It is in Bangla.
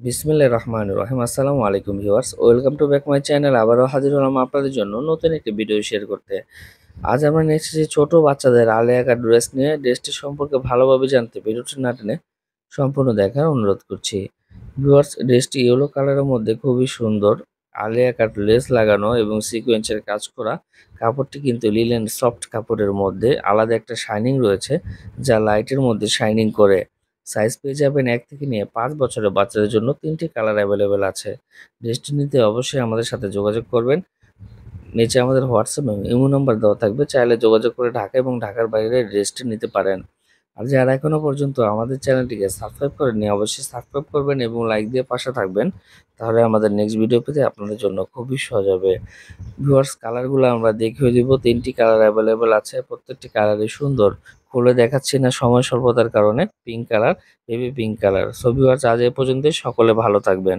বিসমিল্লাহির রহমানির রহিম। আসসালামু আলাইকুম viewers, welcome to back my channel. আবারও হাজির হলাম আপনাদের জন্য নতুন একটি ভিডিও শেয়ার করতে। আজ আমরা নিয়ে এসেছি ছোট বাচ্চাদের আলিয়া কাট ড্রেস নিয়ে। ড্রেসটি সম্পর্কে ভালোভাবে জানতে ভিডিওটি না টেনে সম্পূর্ণ দেখার অনুরোধ করছি। ভিউয়ার্স, ড্রেসটি ইয়েলো কালারের মধ্যে খুবই সুন্দর। আলিয়া কাট লেস লাগানো এবং সিকোয়েন্সের কাজ করা। কাপড়টি কিন্তু লিলেন সফট কাপড়ের মধ্যে আলাদা একটা শাইনিং রয়েছে, যা লাইটের মধ্যে শাইনিং করে। সাইজ পেয়ে যাবেন 1 থেকে নিয়ে 5 বছরের বাচ্চাদের জন্য। 3টি কালার অ্যাভেলেবেল আছে। ড্রেসটি নিতে অবশ্যই আমাদের সাথে যোগাযোগ করবেন। নিচে আমাদের হোয়াটসঅ্যাপ এবং ইমো নাম্বার দেওয়া থাকবে। চাইলে যোগাযোগ করে ঢাকা এবং ঢাকার বাইরে ড্রেসটি নিতে পারেন। আর যারা এখনো পর্যন্ত আমাদের চ্যানেলটিকে সাবস্ক্রাইব করেননি, অবশ্যই সাবস্ক্রাইব করবেন এবং লাইক দিয়ে পাশে থাকবেন। তাহলে আমাদের নেক্সট ভিডিও পেতে আপনাদের জন্য খুবই সহজ হবে। ভিউয়ার্স, কালারগুলো আমরা দেখিয়ে দিব। 3টি কালার অ্যাভেলেবেল আছে। প্রত্যেকটি কালারই সুন্দর। খুলে দেখাচ্ছি না সময় স্বল্পতার কারণে। Pink colour, baby pink colour. So viewers, আজ এ পর্যন্তই। সকলে ভালো থাকবেন।